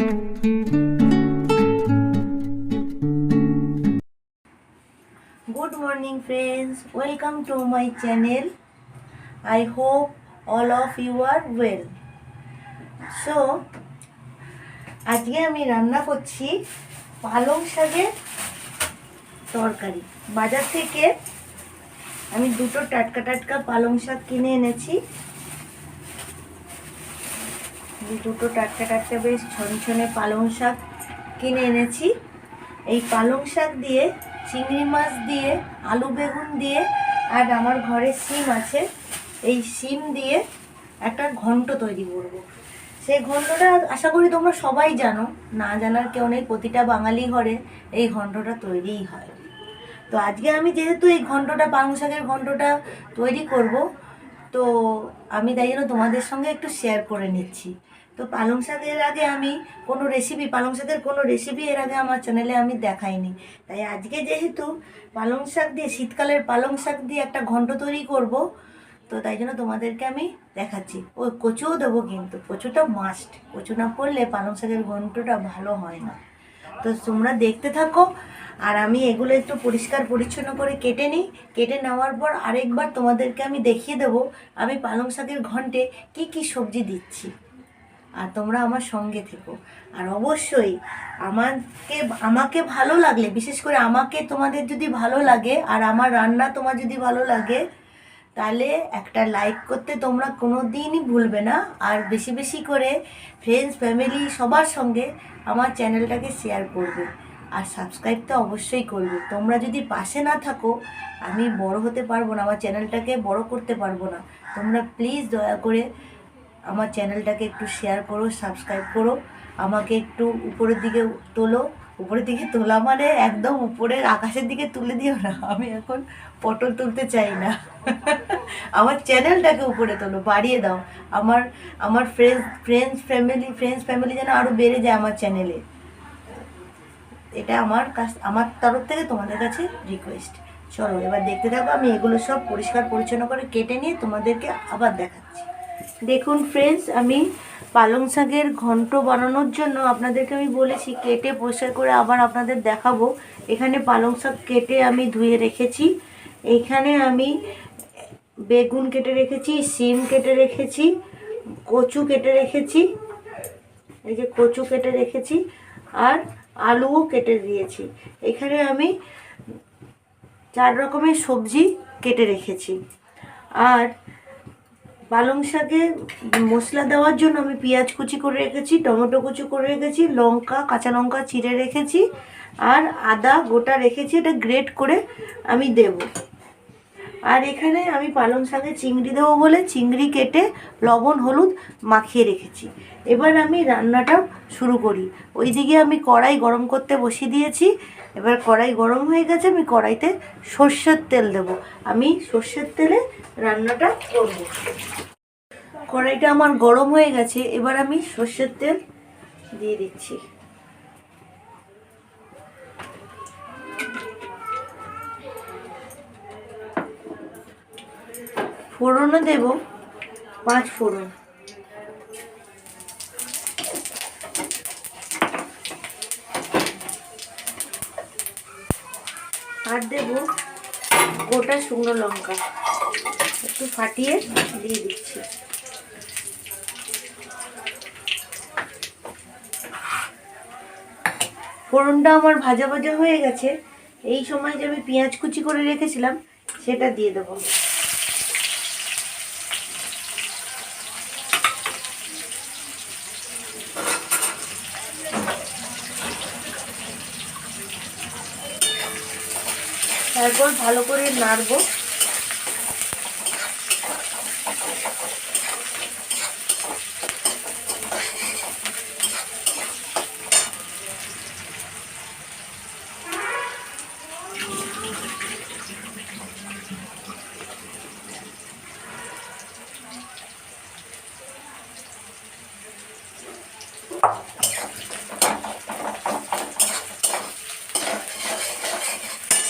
Good morning friends, welcome to my channel. I hope all of you are well. So আজকে আমি রান্না করছি পালং শাকের তরকারি। বাজার থেকে আমি দুটো টাটকা টাটকা পালং শাক কিনে এনেছি। দুটো টাটকা টাটকা বেশ ছনছনে পালং শাক কিনে এনেছি। এই পালং শাক দিয়ে চিংড়ি মাছ দিয়ে আলু বেগুন দিয়ে আর আমার ঘরে শিম আছে, এই শিম দিয়ে একটা ঘন্ট তৈরি করব। সেই ঘন্টটা আশা করি তোমরা সবাই জানো, না জানার কেউ নেই, প্রতিটা বাঙালি ঘরে এই ঘন্টটা তৈরিই হয়। তো আজকে আমি যেহেতু এই ঘন্টটা পালং শাকের ঘন্টটা তৈরি করব, তো আমি তাই জন্য তোমাদের সঙ্গে একটু শেয়ার করে নিচ্ছি। তো পালং শাকের আগে আমি কোনো রেসিপি, পালং শাকের কোনো রেসিপি এর আগে আমার চ্যানেলে আমি দেখাইনি। তাই আজকে যেহেতু পালং শাক দিয়ে, শীতকালের পালং শাক দিয়ে একটা ঘন্ট তৈরি করব, তো তাই জন্য তোমাদেরকে আমি দেখাচ্ছি। ও কচুও দেবো, কিন্তু কচুটা মাস্ট, কচু না পড়লে পালং শাকের ঘন্টটা ভালো হয় না। তো তোমরা দেখতে থাকো। আর আমি এগুলো একটু পরিষ্কার পরিচ্ছন্ন করে কেটে নিই। কেটে নেওয়ার পর আরেকবার তোমাদেরকে আমি দেখিয়ে দেবো আমি পালং শাকের ঘন্টে কি কি সবজি দিচ্ছি। আর তোমরা আমার সঙ্গে থেকো। আর অবশ্যই আমাকে ভালো লাগলে, বিশেষ করে আমাকে তোমাদের যদি ভালো লাগে আর আমার রান্না তোমার যদি ভালো লাগে, তাহলে একটা লাইক করতে তোমরা কোনো দিনই ভুলবে না। আর বেশি বেশি করে ফ্রেন্ডস, ফ্যামিলি সবার সঙ্গে আমার চ্যানেলটাকে শেয়ার করবে। আর সাবস্ক্রাইব তো অবশ্যই করবে। তোমরা যদি পাশে না থাকো আমি বড় হতে পারবো না, আমার চ্যানেলটাকে বড় করতে পারবো না। তোমরা প্লিজ দয়া করে আমার চ্যানেলটাকে একটু শেয়ার করো, সাবস্ক্রাইব করো, আমাকে একটু উপরের দিকে তোলো। উপরের দিকে তোলা মানে একদম উপরের আকাশের দিকে তুলে দিও না, আমি এখন পটল তুলতে চাই না। আমার চ্যানেলটাকে উপরে তোলো, বাড়িয়ে দাও। আমার ফ্রেন্ডস ফ্যামিলি যেন আরও বেড়ে যায় আমার চ্যানেলে। এটা আমার তরফ থেকে তোমাদের কাছে রিকোয়েস্ট। চলো এবার দেখতে থাকো। আমি এগুলো সব পরিষ্কার পরিচ্ছন্ন করে কেটে নিয়ে তোমাদেরকে আবার দেখাচ্ছি। দেখুন ফ্রেন্ডস, আমি পালং শাকের ঘন্ট বানানোর জন্য আপনাদেরকে আমি বলেছি কেটে পরিষ্কার করে আবার আপনাদের দেখাবো। এখানে পালং শাক কেটে আমি ধুয়ে রেখেছি। এখানে আমি বেগুন কেটে রেখেছি, শিম কেটে রেখেছি, কচু কেটে রেখেছি, এই যে কচু কেটে রেখেছি, আর আলুও কেটে দিয়েছি। এখানে আমি 4 রকমের সবজি কেটে রেখেছি। আর পালং শাকে মশলা দেওয়ার জন্য আমি পেঁয়াজ কুচি করে রেখেছি, টমেটো কুচি করে রেখেছি, কাঁচা লঙ্কা চিড়ে রেখেছি, আর আদা গোটা রেখেছি, এটা গ্রেট করে আমি দেব। আর এখানে আমি পালং শাকে চিংড়ি দেবো বলে চিংড়ি কেটে লবণ হলুদ মাখিয়ে রেখেছি। এবার আমি রান্নাটা শুরু করি। ওইদিকে আমি কড়াই গরম করতে বসিয়ে দিয়েছি। এবার কড়াই গরম হয়ে গেছে, আমি কড়াইতে সর্ষের তেল দেব। আমি সর্ষের তেলে রান্নাটা করব। কড়াইটা আমার গরম হয়ে গেছে, এবার আমি সর্ষের তেল দিয়ে দিচ্ছি। ফোড়নও দেব 5 ফোড়ন। আর দেব গোটা শুকনো লঙ্কা, একটু ফাটিয়ে দিয়ে দিচ্ছি। ফোড়নটা আমার ভাজা ভাজা হয়ে গেছে। এই সময় যে আমি পেঁয়াজ কুচি করে রেখেছিলাম সেটা দিয়ে দেবো। তারপর ভালো করে নাড়বো।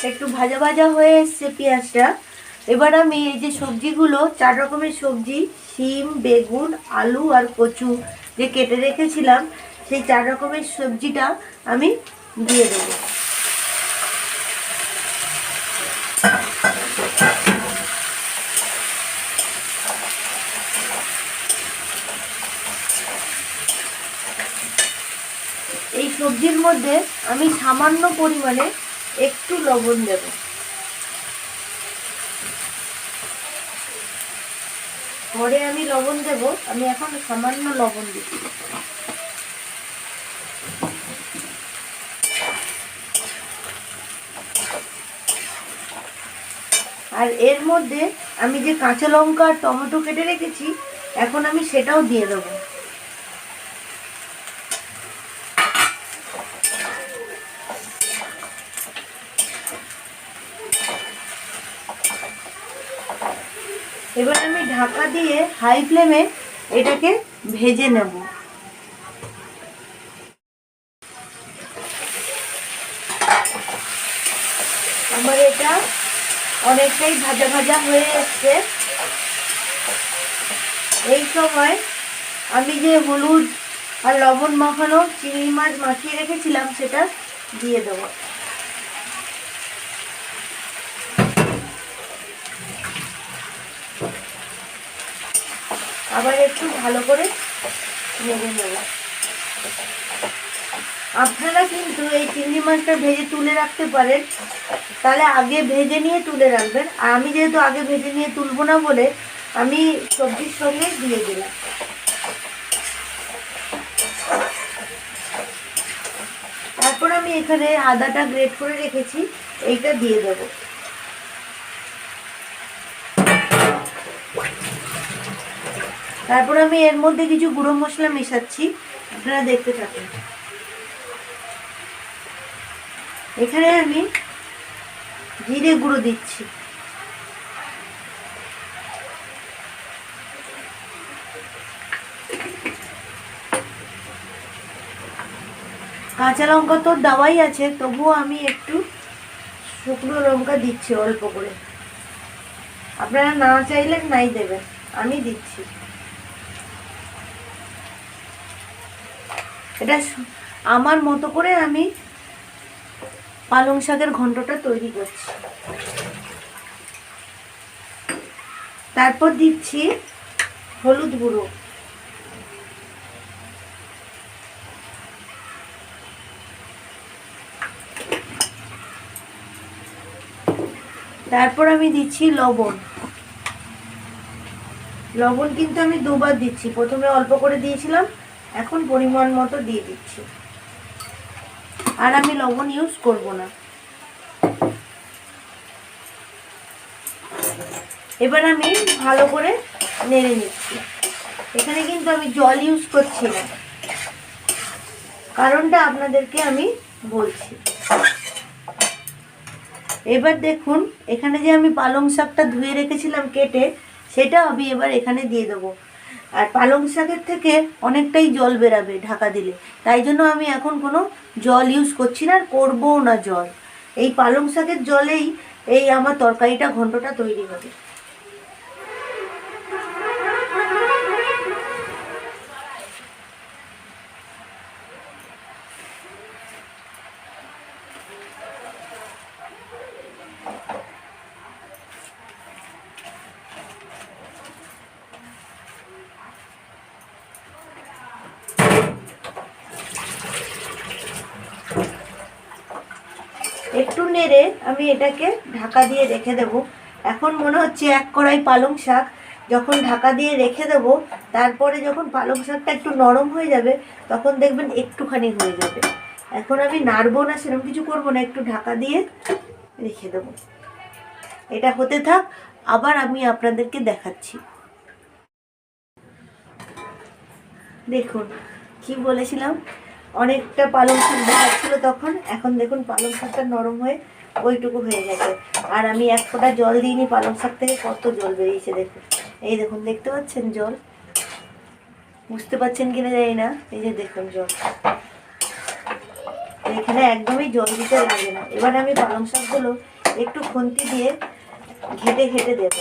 একটু ভাজা ভাজা হয়ে এসছে পেঁয়াজটা। এবার আমি এই যে সবজিগুলো, 4 রকমের সবজি, শিম, বেগুন, আলু আর কচু যে কেটে রেখেছিলাম, সেই 4 রকমের সবজিটা আমি দিয়ে দেবো। এই সবজির মধ্যে আমি সামান্য পরিমাণে একটু লবণ দেব। পরে আমি লবণ দেব, আমি এখন সামান্য লবণ দিচ্ছি। আর এর মধ্যে আমি যে কাঁচা লঙ্কা আর টমেটো কেটে রেখেছি, এখন আমি সেটাও দিয়ে দেবো। এবার আমি ঢাকা দিয়ে হাই ফ্লেমে এটাকে ভেজে নেব। আমার এটা অনেকটাই ভাজা ভাজা হয়ে এসছে। এই সময় আমি যে হলুদ আর লবণ মাখানো চিংড়ি মাছ মাখিয়ে রেখেছিলাম সেটা দিয়ে দেবো। আবার একটু ভালো করে নেড়ে নেব। আপনারা কিন্তু এই চিংড়ি মাছটা ভেজে তুলে রাখতে পারেন, তাহলে আগে ভেজে নিয়ে তুলে রাখবেন। আর আমি যেহেতু আগে ভেজে নিয়ে তুলবো না বলে আমি সবজির সঙ্গে দিয়ে দিলাম। তারপর আমি এখানে আদাটা গ্রেট করে রেখেছি, এইটা দিয়ে দেবো। তারপর আমি এর মধ্যে কিছু গুঁড়ো মশলা মেশাচ্ছি, আপনারা দেখতে থাকুন। এখানে আমি জিরে গুঁড়ো দিচ্ছি, কাঁচা লঙ্কা তো দেওয়াই আছে, তবুও আমি একটু শুকনো লঙ্কা দিচ্ছি অল্প করে। আপনারা না চাইলে নাই দেবেন, আমি দিচ্ছি। এটা আমার মতো করে আমি পালং শাকের ঘন্টটা তৈরি করছি। তারপর দিচ্ছি হলুদ গুঁড়ো, তারপর আমি দিচ্ছি লবণ। লবণ কিন্তু আমি দুবার দিচ্ছি, প্রথমে অল্প করে দিয়েছিলাম, এখন পরিমাণ মতো দিয়ে দিচ্ছি। আর আমি লবণ ইউজ করব না। এবার আমি ভালো করে নেড়ে নিচ্ছি। এখানে কিন্তু আমি জল ইউজ করছি না, কারণটা আপনাদেরকে আমি বলছি। এবার দেখুন, এখানে যে আমি পালং শাকটা ধুয়ে রেখেছিলাম কেটে, সেটা আমি এবার এখানে দিয়ে দেবো। আর পালং শাকের থেকে অনেকটাই জল বেরাবে ঢাকা দিলে, তাই জন্য আমি এখন কোনো জল ইউজ করছি না, আর করবও না জল। এই পালং শাকের জলেই এই আমার তরকারিটা ঘন্টটা তৈরি হবে। একটু নেড়ে আমি এটাকে ঢাকা দিয়ে রেখে দেব। এখন মনে হচ্ছে এক কড়াই পালং শাক যখন ঢাকা দিয়ে রেখে দেব, তারপরে যখন পালং শাকটা একটু নরম হয়ে যাবে তখন দেখবেন একটুখানি হয়ে যাবে। এখন আমি নাড়বো না, সেরকম কিছু করবো না, একটু ঢাকা দিয়ে রেখে দেব। এটা হতে থাক, আবার আমি আপনাদেরকে দেখাচ্ছি। দেখুন কি বলেছিলাম, অনেকটা পালং শাক দেখাচ্ছিল তখন, এখন দেখুন পালং শাকটা নরম হয়ে ওইটুকু হয়ে গেছে। আর আমি এক ফোঁটা জল দিইনি, পালং শাক থেকে কত জল বেরিয়েছে দেখুন। এই দেখুন, দেখতে পাচ্ছেন জল? বুঝতে পারছেন কিনা জানি না, এই যে দেখুন জল। এখানে একদমই জল দিতে লাগে না। এবার আমি পালং শাকগুলো একটু খুন্তি দিয়ে ঘেটে ঘেটে দেব।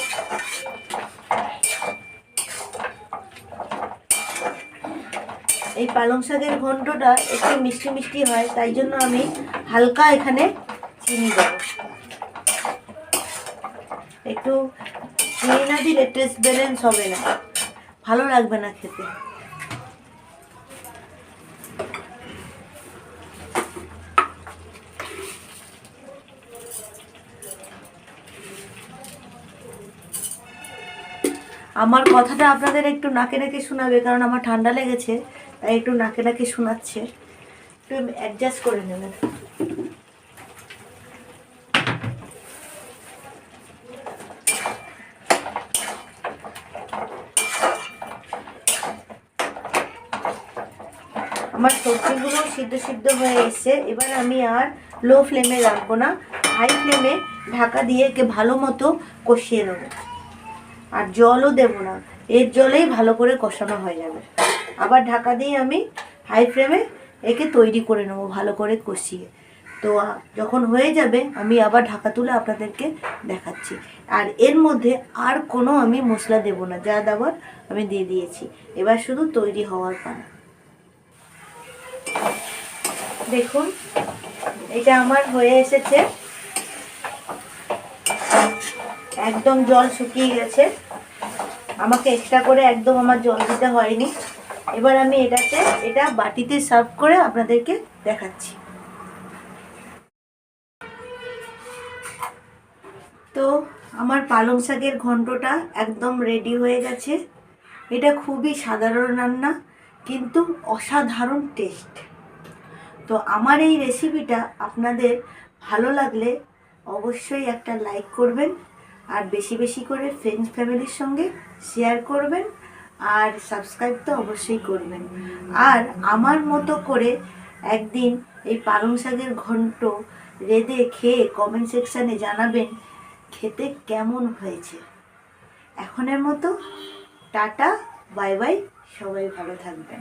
এই পালং শাকের ঘন্টটা একটু মিষ্টি মিষ্টি হয়, তাই জন্য আমি হালকা এখানে চিনি দেবো। একটু চিনি না দিলে টেস্ট ব্যালেন্স হবে না, ভালো লাগবে না খেতে। আমার কথাটা আপনাদের একটু নাকে নাকে শোনাবে, কারণ আমার ঠান্ডা লেগেছে, তাই একটু নাকে নাকে শোনাচ্ছে, একটু অ্যাডজাস্ট করে নেবেন। আমার সবজিগুলো সিদ্ধ সিদ্ধ হয়ে এসছে। এবার আমি আর লো ফ্লেমে রাখবো না, হাই ফ্লেমে ঢাকা দিয়ে একে ভালো মতো কষিয়ে নেবো। আর জলও দেব না, এর জলেই ভালো করে কষানো হয়ে যাবে। আবার ঢাকা দিয়ে আমি হাই ফ্লেমে একে তৈরি করে নেবো ভালো করে কষিয়ে। তো যখন হয়ে যাবে আমি আবার ঢাকা তুলে আপনাদেরকে দেখাচ্ছি। আর এর মধ্যে আর কোনো আমি মশলা দেব না, যা দেওয়ার আমি দিয়ে দিয়েছি। এবার শুধু তৈরি হওয়ার পালা। দেখুন এটা আমার হয়ে এসেছে, একদম জল শুকিয়ে গেছে, আমাকে এক্সট্রা করে একদম আমার জল দিতে হয়নি। এবার আমি এটা বাটিতে সার্ভ করে আপনাদেরকে দেখাচ্ছি। তো আমার পালং শাকের ঘন্টটা একদম রেডি হয়ে গেছে। এটা খুবই সাধারণ রান্না, কিন্তু অসাধারণ টেস্ট। তো আমার এই রেসিপিটা আপনাদের ভালো লাগলে অবশ্যই একটা লাইক করবেন, আর বেশি বেশি করে ফ্রেন্ডস ফ্যামিলির সঙ্গে শেয়ার করবেন, আর সাবস্ক্রাইব তো অবশ্যই করবেন। আর আমার মতো করে একদিন এই পালং শাকের ঘন্ট রেঁধে খেয়ে কমেন্ট সেকশানে জানাবেন খেতে কেমন হয়েছে। এখনের মতো টাটা, বাই বাই, সবাই ভালো থাকবেন।